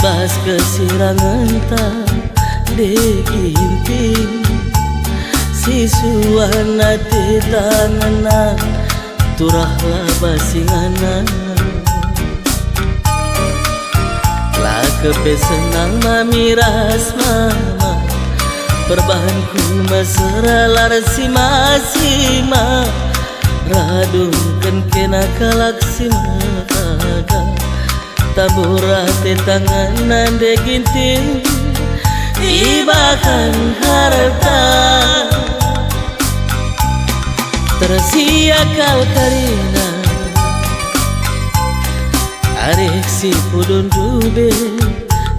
Ibas kesirangan tak diginting sisuan hati tangan turahlah basingana lah kepesenang mamiras mama perbahanku mesra larsi masima radungkan kena kalaksima taburate tangan de ginting ibakan harta tersiakal karina arek si pudun dube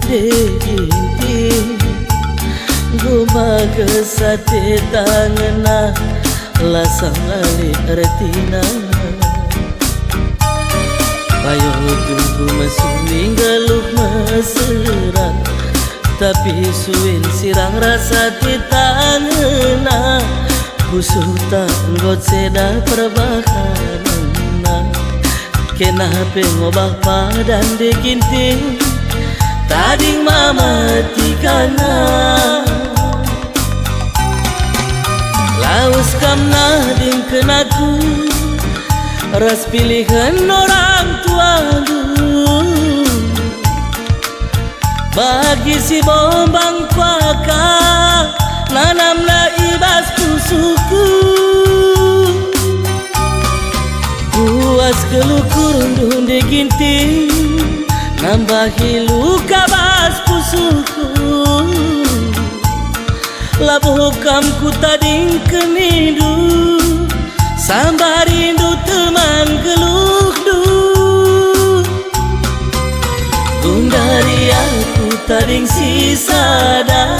de ginting guma kesate tangan lasang lali retina ayo tunggu masuming galuk mesra tapi suin sirang rasa di tangan busuk tanggot seda perbahanan kenapa ngobah padan diginting tading mamatikana laus kamna ding kenaku ras pilihan orang tua bagi si bombang kuaka nanamlah ibas pusuku puas kelukur dunde ginting nambahi luka bas pusuku labuh kamku tading kenidu sambar rindu teman geluh du gundari aku tading sisada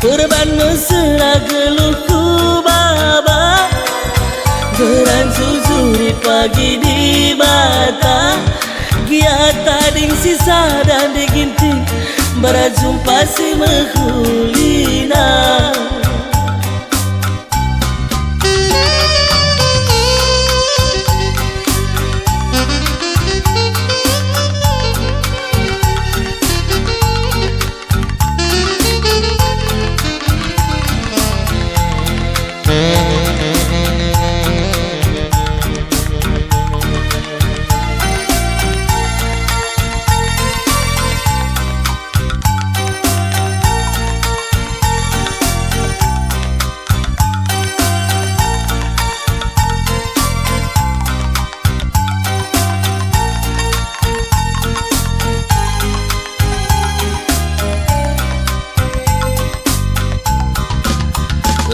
korban mesra geluhku baba geran susuri pagi di bata gia tading sisada diginting berjumpa si mehulina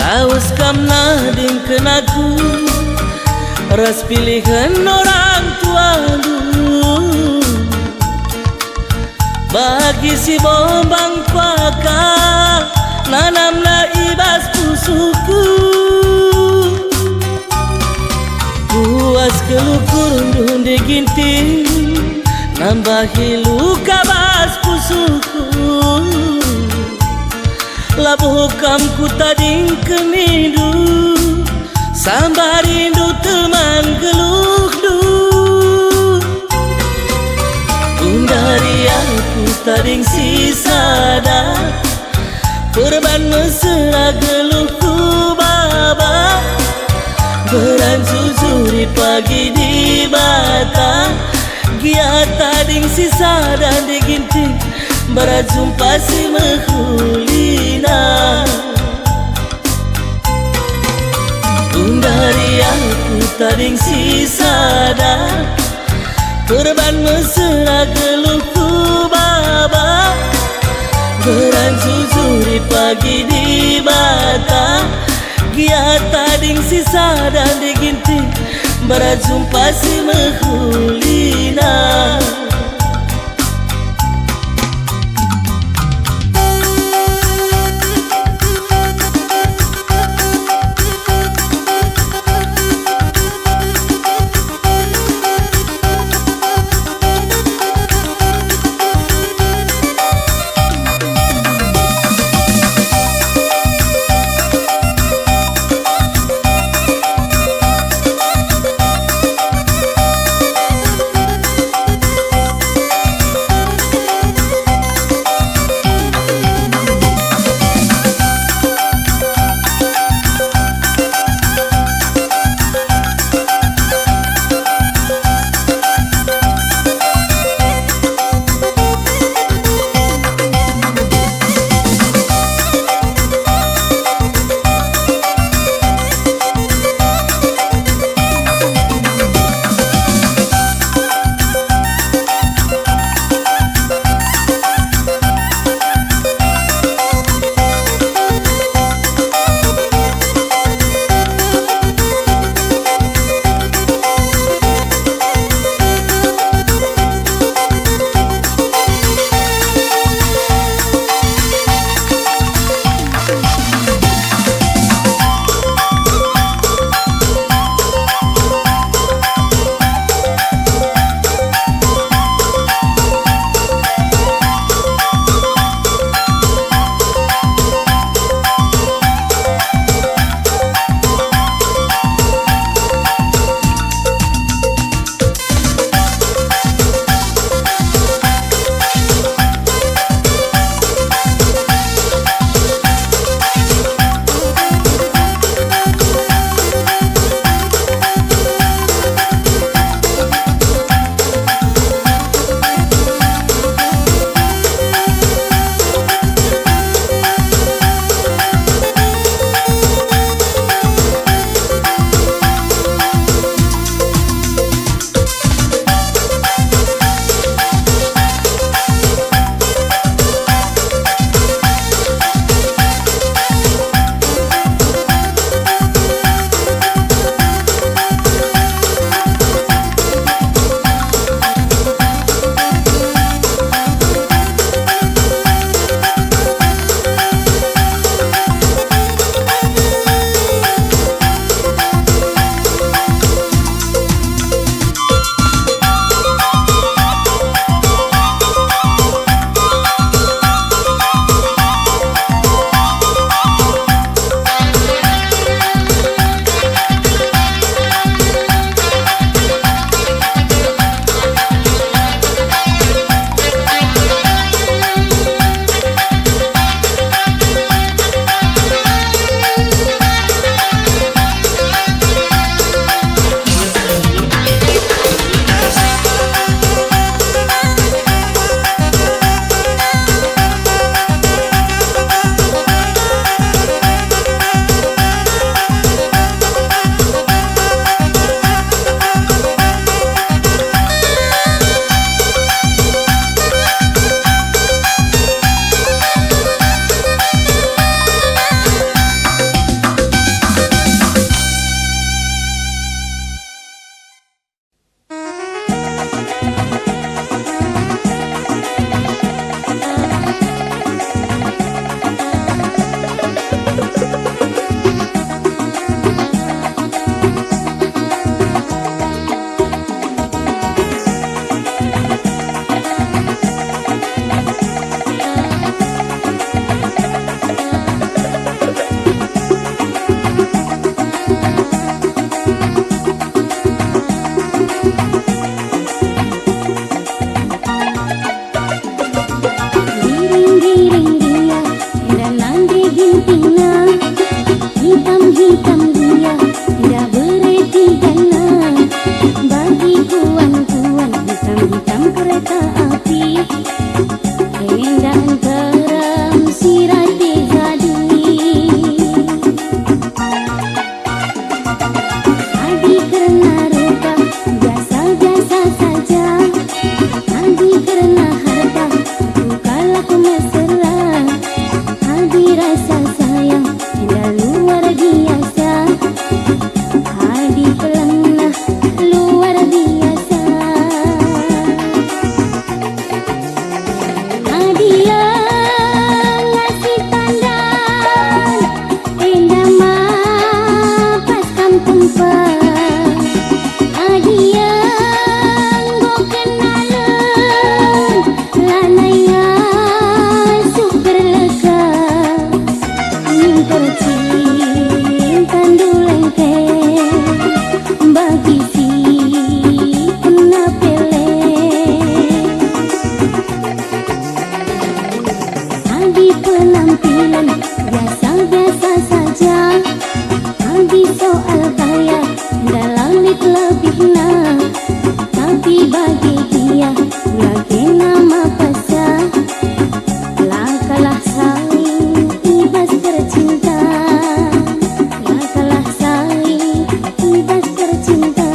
laus kamna ding kenaku ras pilihan orang tua bagi si bombang kuaka nanamlah ibas pusuku puas kelukur dunde ginting nambahi luka bas pusuku labuh kamku tading kenidu sambar rindu teman geluh du gundari aku tading sisada korban mesra geluhku baba beran susuri pagi di bata gia tading sisada diginting berjumpa si mehulina gundari aku tading sisada korban mesra geluhku baba beran susuri pagi di bata gia tading sisada diginting berjumpa si mehulina soal gaya, dalalit lebih nah. Tapi bagi dia lagi nama pasah. Langkahlah saling ibas tercinta. Langkahlah saling ibas tercinta.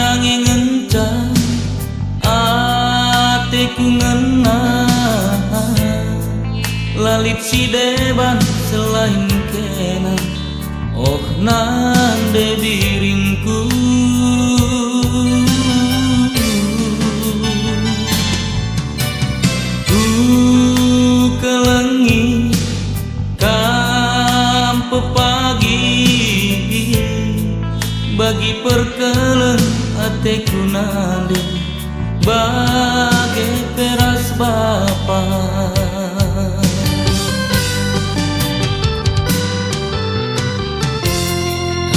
nanging ngencang atiku ngenah lalit si deban selain kena oh nande diringku kelengi kampe pagi bagi perkeleng ateku nande bagai peras bapa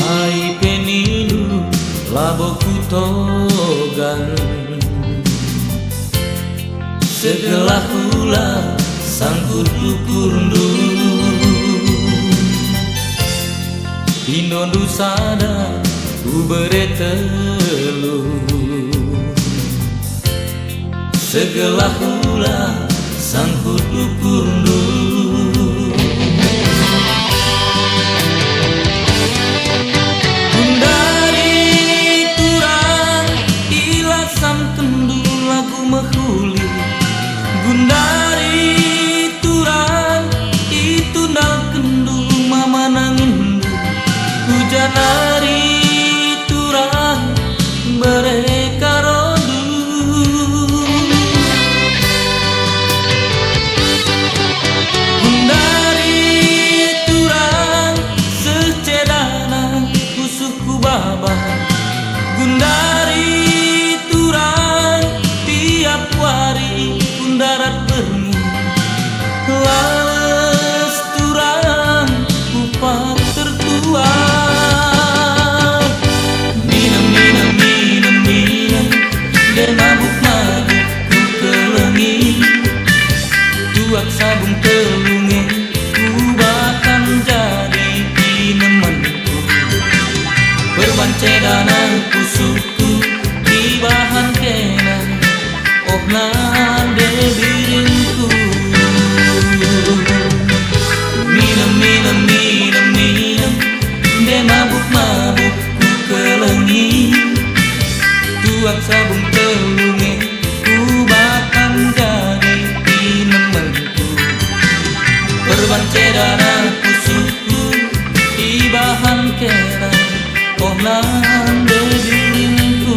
hai penilu laboku togan Segelah hula sangkut lukurundu Inondu sada ku bere telu Segelah hula sangkut lukurundu Gundari turang ilasam kendu lagu mehuli Gundari turang itu nal kendu mama nangindu Hujanari turang mereka rodu Gundari turang secedana kusuku baba Gundari turang tiap hari darat bengi lawas turang upah tertua minum dan mabuk ku kelengi tuak sabung telunge ku bahkan jadi pinemanku berbancedana kusuku di bahan kena oh nade diriku minum de mabuk ku kelengi tuak sabung telunge ku bahkan jadi pinemanku berbancedana kusuku di bahan kera oh nade diriku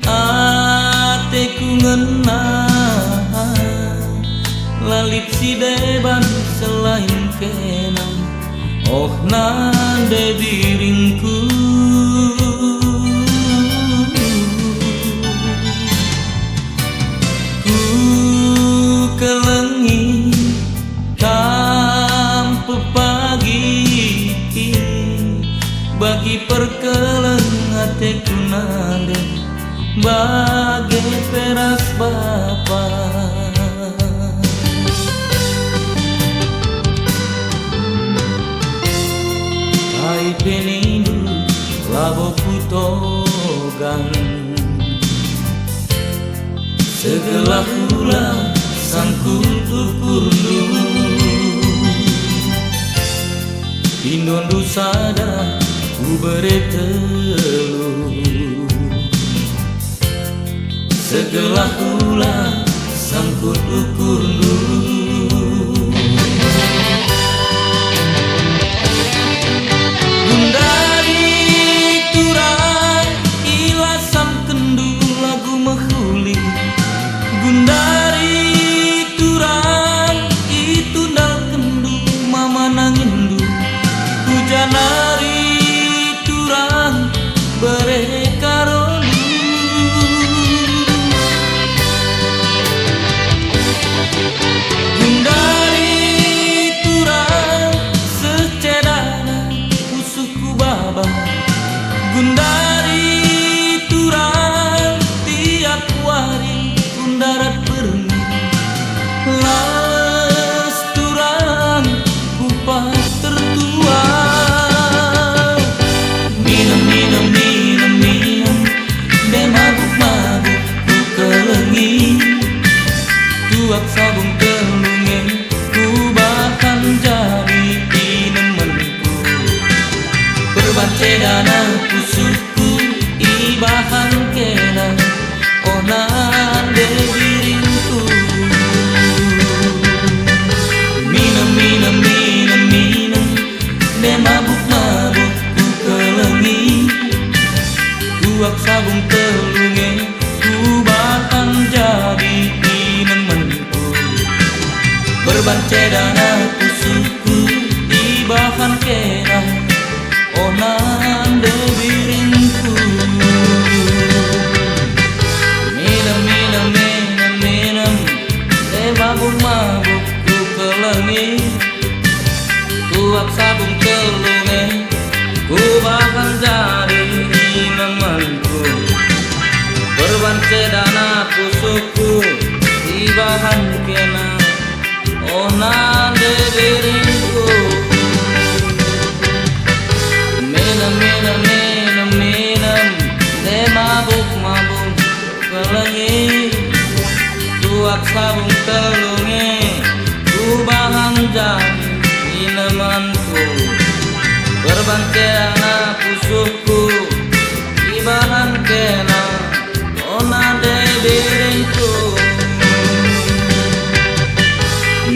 Ateku ngenah lalip si deban selain kenang oh nade diringku ku kelengi kampe pagi bagi perkeleng ateku nade bagai peras bapa kai penindu labo putogan segelah hula sangkut lukurundu Inondu sada ku bere telu segelah hula sangkut lukurundu Gundari turang ilasam kendu lagu mehuli Gundari turang itu nal kendu mama nangindu Hujanari turang mereka rodu Gundari turang secedana kusuku baba Gundari turang tiap hari kundarat perni lawas turang kupah tertua minum de mabuk ku kelengi tuak sabung telunge ku bahkan jadi pinemanku berbancedana kusuku ibahan kena oh nade diringku minum cedana pusuku ibahan kena ona deringku minum de mabuk kelengi tuak sabung telungi kubahan jani minumanku berbangkena pusuku ibahan kena ona deringku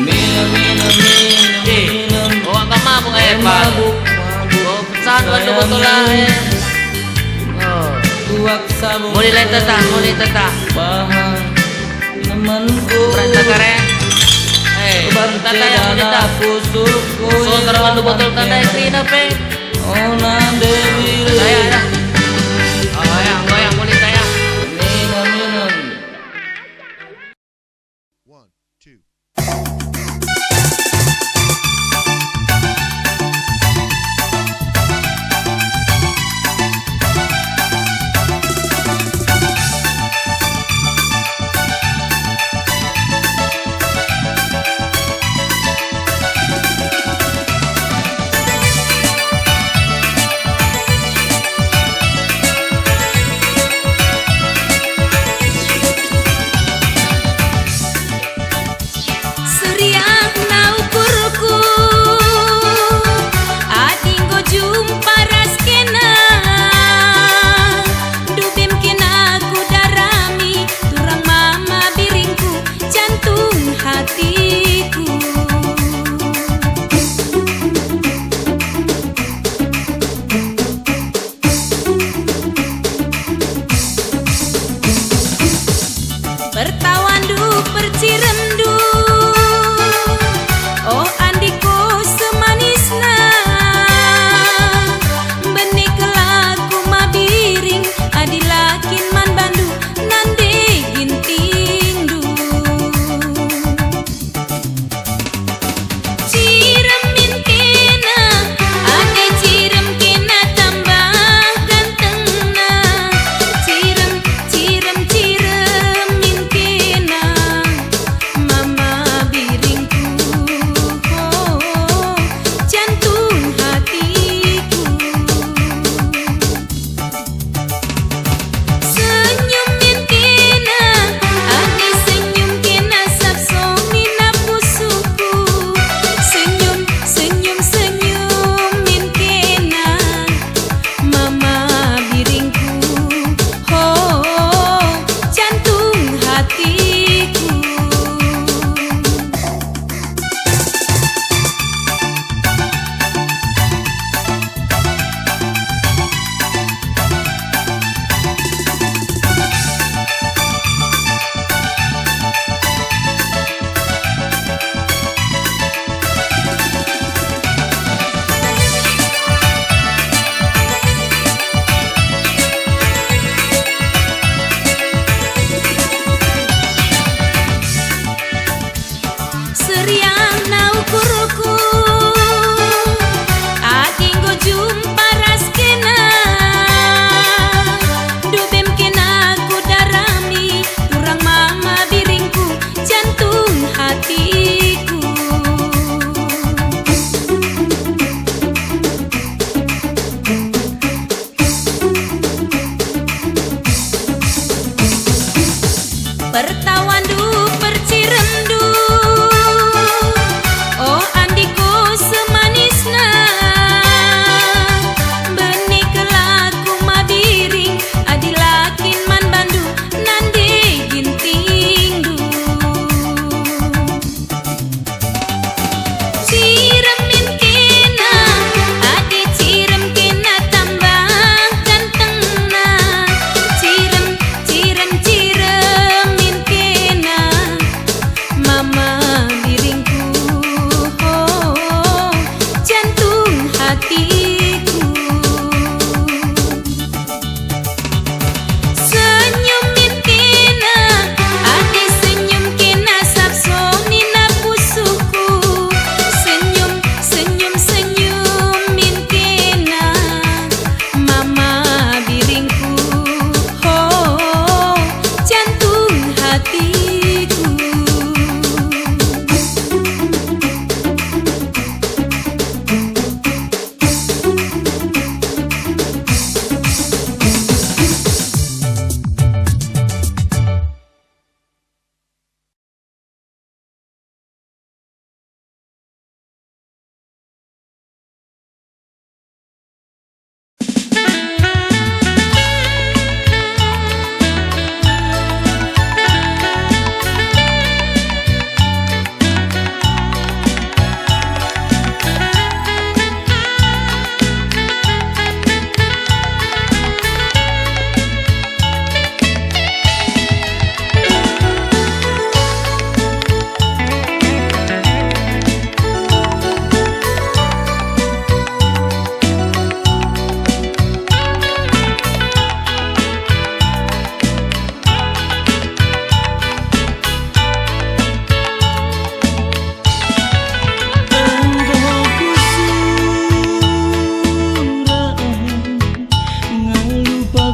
minum bawa ka mabuk mabuk saan ka betul lah tuak sabung muli tata bahan temanku beranta kare tata yang muli ta pusuku so tarawan botol ka na krina pe ona dewi saya goyang muli saya minum 1, 2.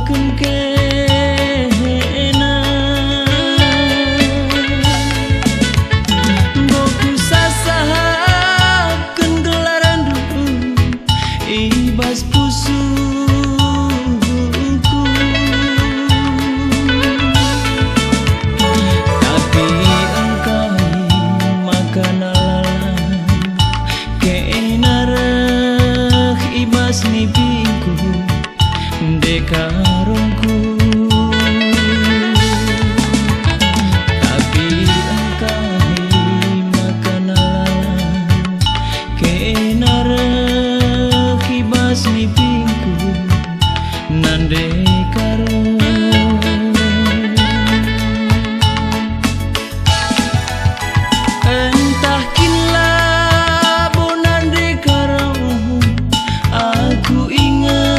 lupakan kena boku sasahakan gelaran duku ibas pusuku tapi engkau makan alalan keenareh ibas nipinku dekarungku tapi engkau makan alalan keenareh ibas nipinku nan dekarung entah kila bonan dekarung aku ingat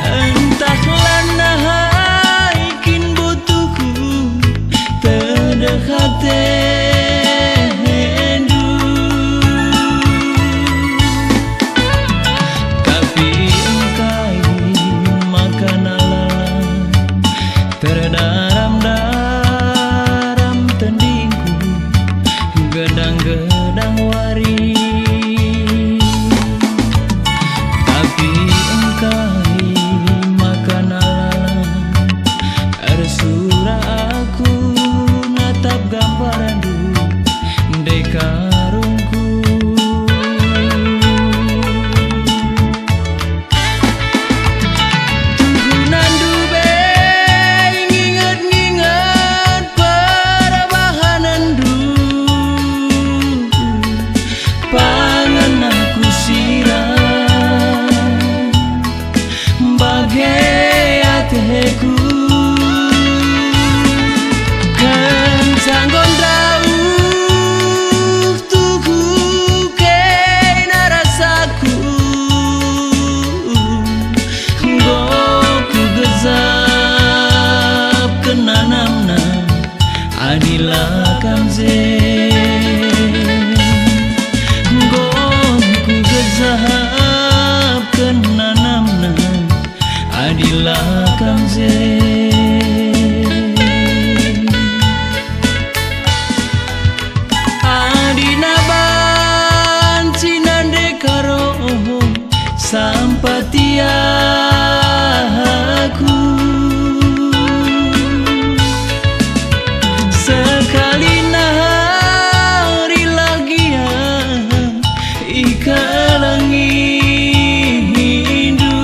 entahlah naikin butuhku terdekat tapi engkau makan alalan terdaram-daram tendingku gedang-gedang wari tapi engkau makan alalan ersura aku natap gambaran du dekarungku tuhunan dube nginget-nginget perbahanan du pangan aku siram bagai hatiku kencang gondauh tuku kena rasaku goku gezap kenanamna adilah kamze goku gezap kenanamna adilah kamze adina banci nande karo sampatiaku sekali nahari lagi ya ikalangindu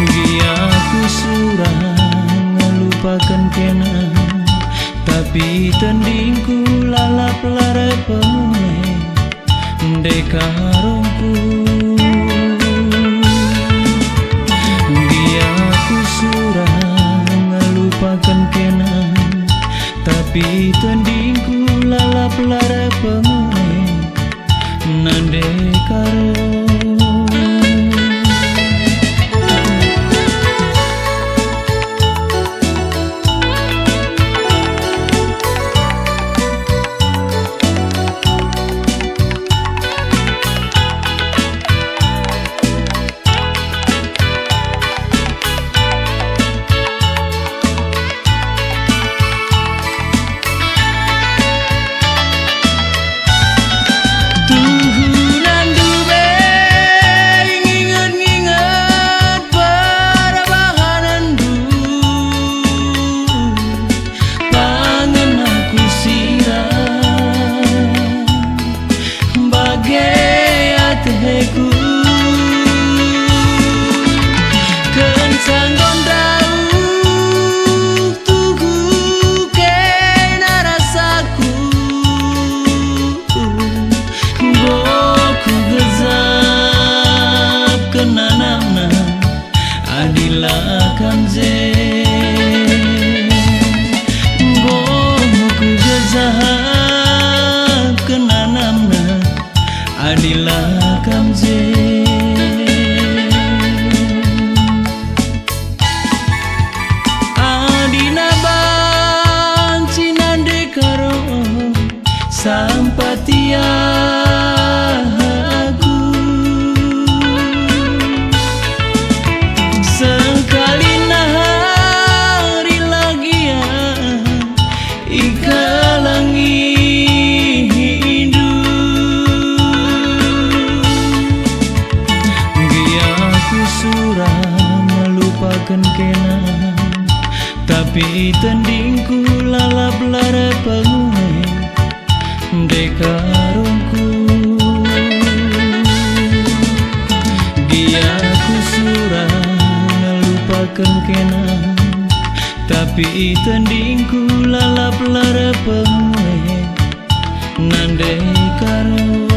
giaku surang ngelupakan kena tapi tendingku lalap lara penuh dekarungku giaku surang ngelupakan kena tapi tendingku lalap lara penuh nan dekarung kencang gondauh tuku kena rasaku goku gezap kenanamna adilah kamze goku gezap kenanamna adilah kamze sampatia aku sekali hari lagi ya ikalangi hidup dia aku surah melupakan kenang tapi tendingku lalap lara penguai dekarungku dia aku surah melupakan kenang tapi tendingku lalap lara penguai nan dekarung.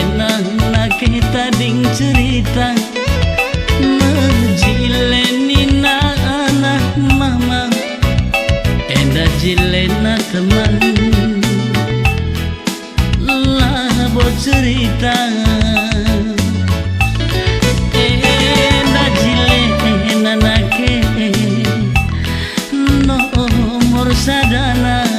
jilena na kita ding cerita jileni na anak mama enda jilena teman lah buat cerita enda jilena na ke nomor sadana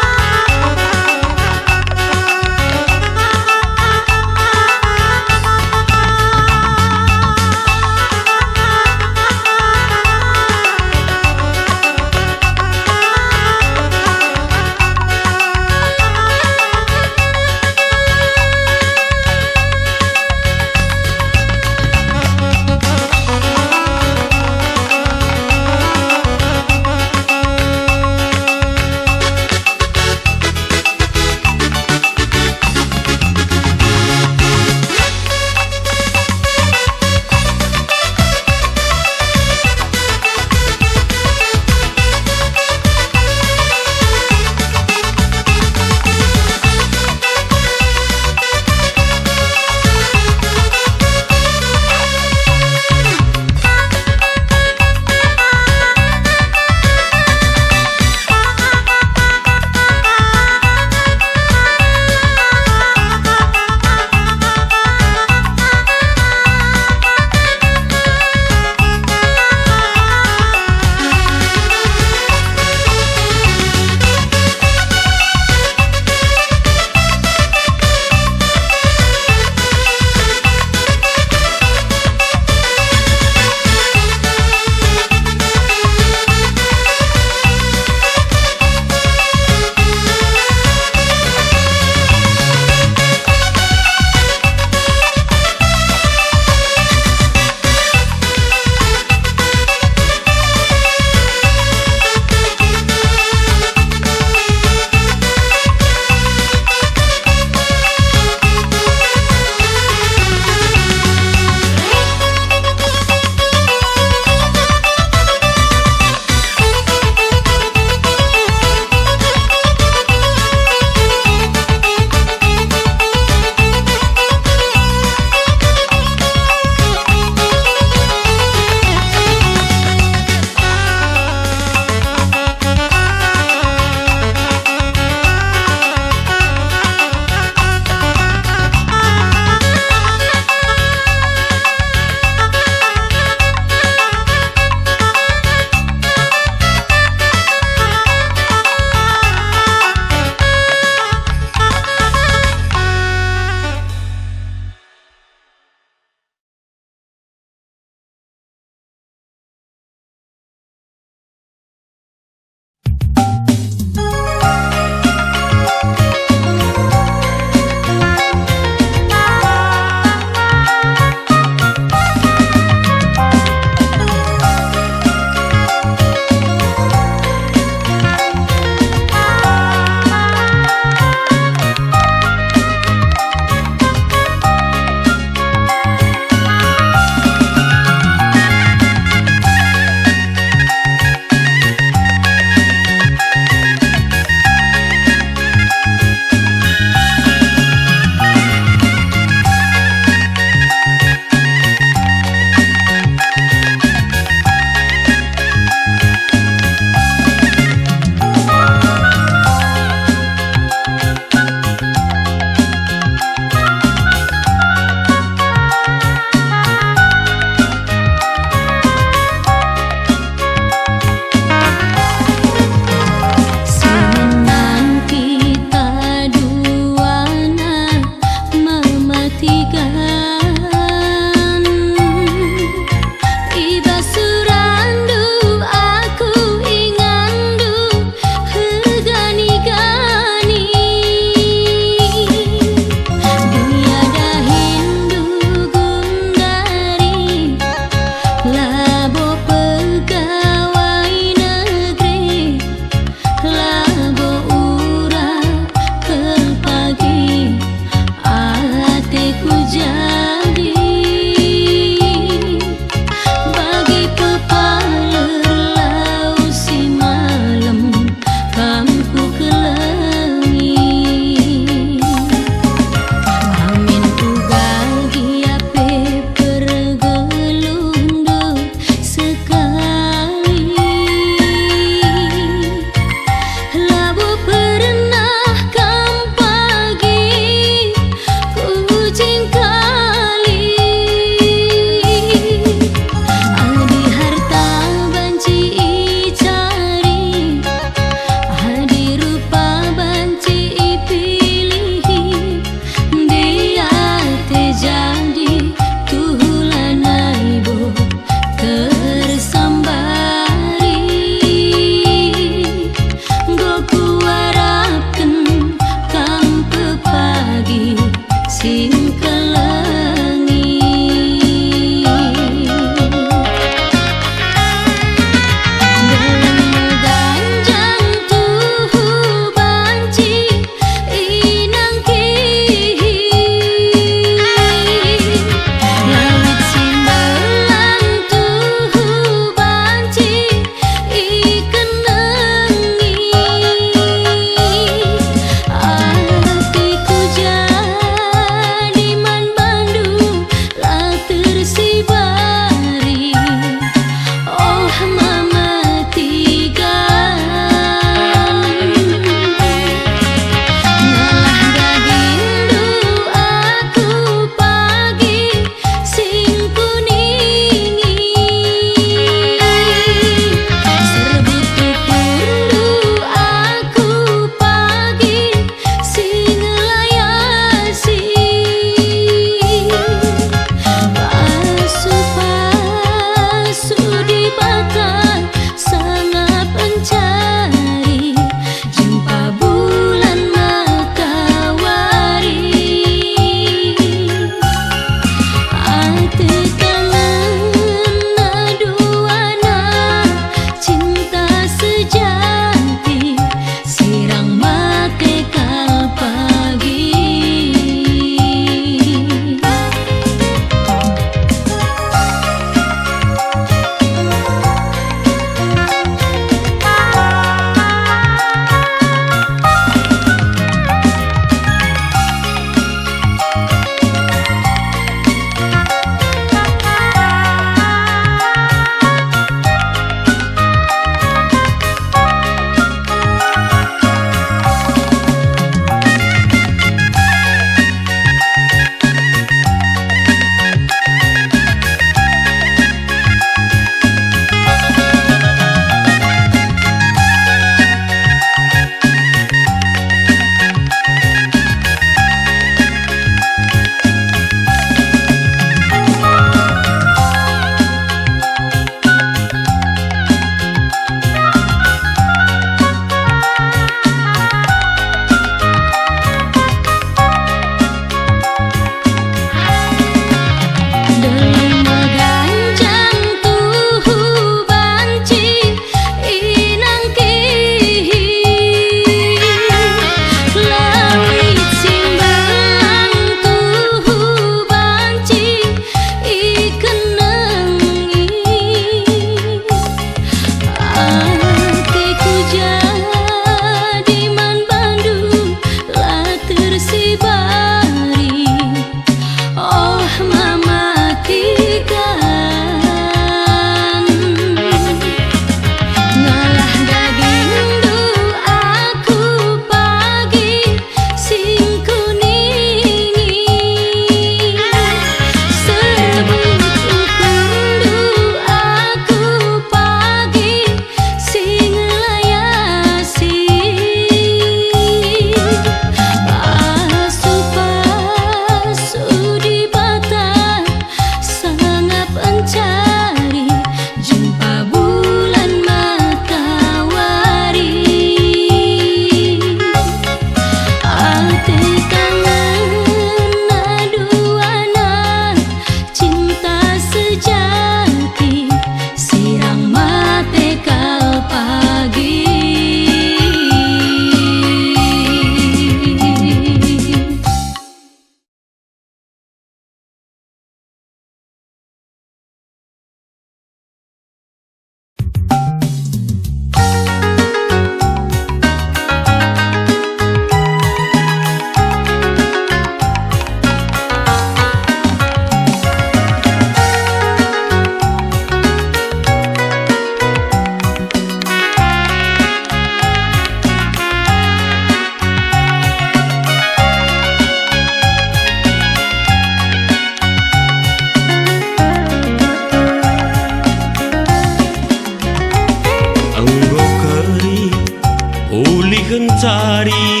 kencari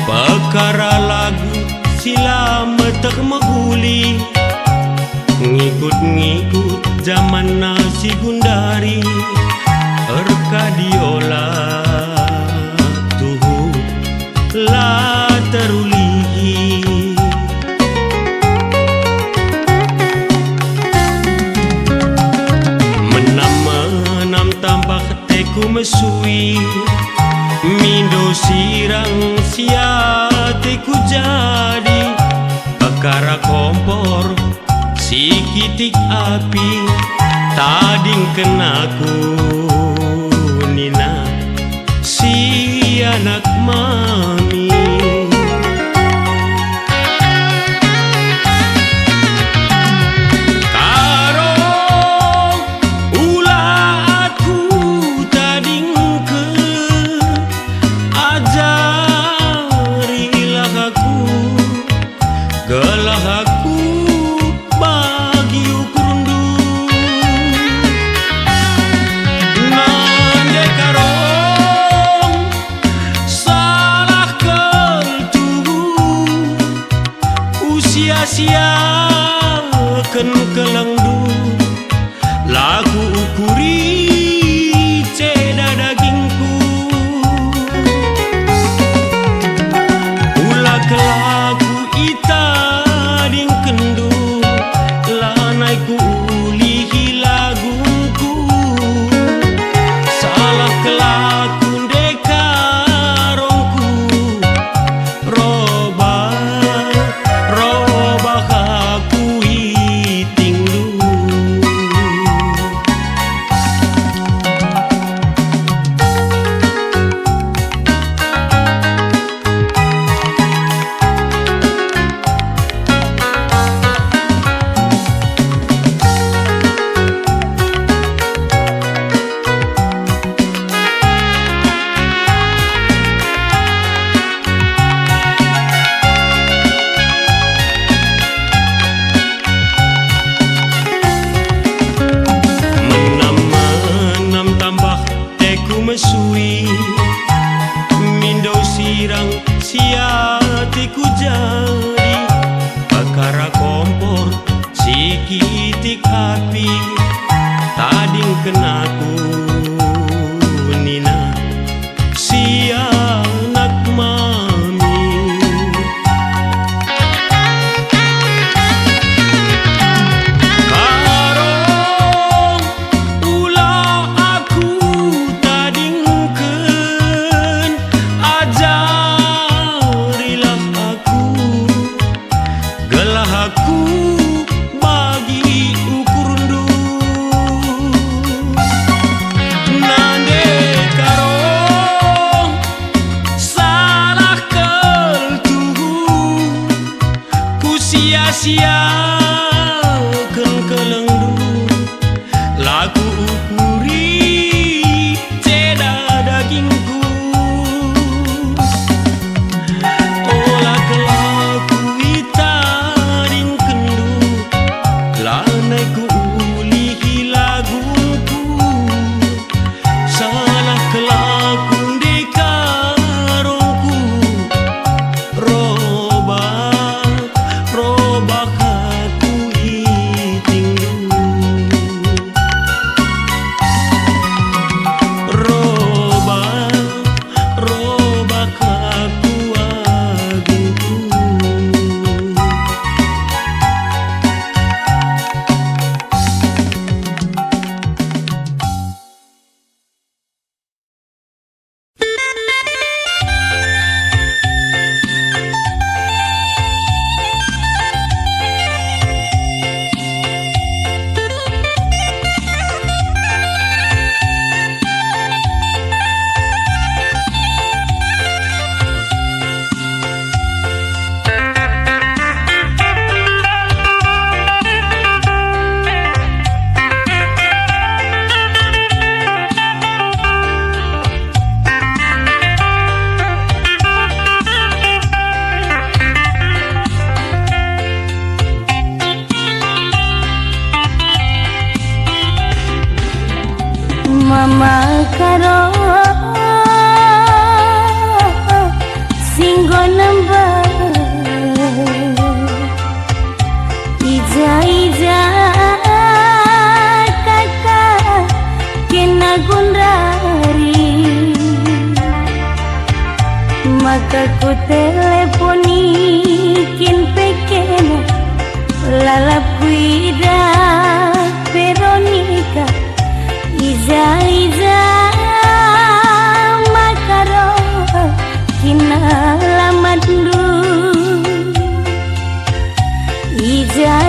perkara lagu sila metek meguli ngikut-ngikut zaman nasi gundari erkadiola tuhu la terulihi menam tambah teku mesui mindo sirang siateku jadi perkara kompor sikitik api tading kenaku nina si anak mami karo ulah aku tading ke ajarilah aku gelah aku bagi ukurundu nande karong salah keltuhu usia-sia ken kelengdu lagu ukuri ceda dagingku ulah kelaku ita ding kendu lanaiku ulihi lagunku salah kelaku dekarongku robah aku itingdu menam tambah teku mesui mindo sirang siatiku jadi perkara kompor sikitik api tading kenaku nina si anak mami karong ulah aku tadingkeun ajarilah aku gelah aku bagi ukurundu nande karong salah keltuhu ku sia-sia ken kelengdu lagu ukuri ceda dagingku olah kelaku ita ding kendu lanaiku ulihi lagunku salah kelaku dekarongku robah aku itingdu robah aku agingku mama karo dari, maka ku telefonikin pekena lalap kuida Veronica Iza makaro kinalamandu Iza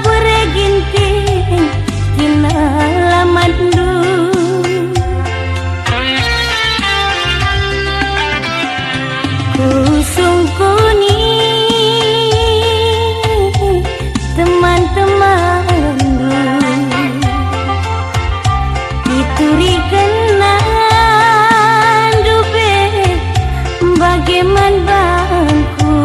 bereginting kinalamandu kusung kuning teman-temanku diturikan dube bagaimana bangku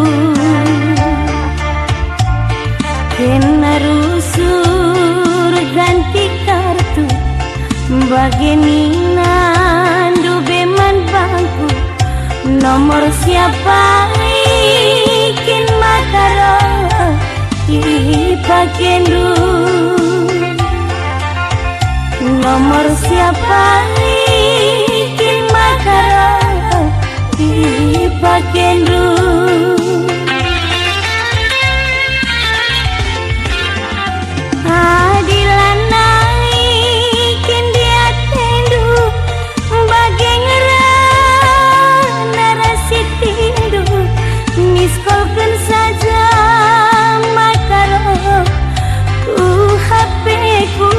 kena rusur ganti kartu bagaimana dube man bangku nomor siapa ikin makaro ipakendu nomor siapa ikin makaro ipakendu adilan naikin dia tendu bageng narasi tindu miskolkan saja makaro ku HP ku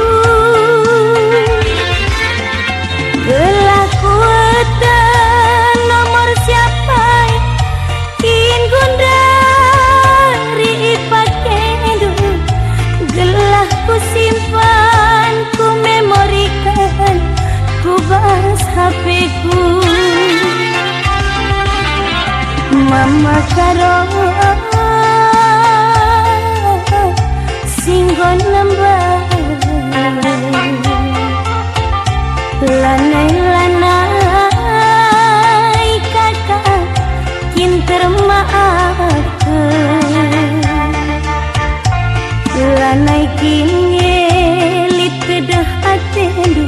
gelah kuatan nomor siapa kin gundari ipakendu gelah ku simpan ku memorikan ku bahas HP ku mama karo singgon nambah lanai kakak kinter maafkan lanai kin ngelit kedah atendu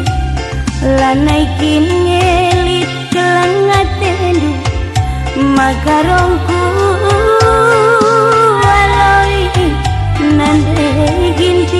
lanai kin ngelit kelang atendu magarongku waloi nande ginti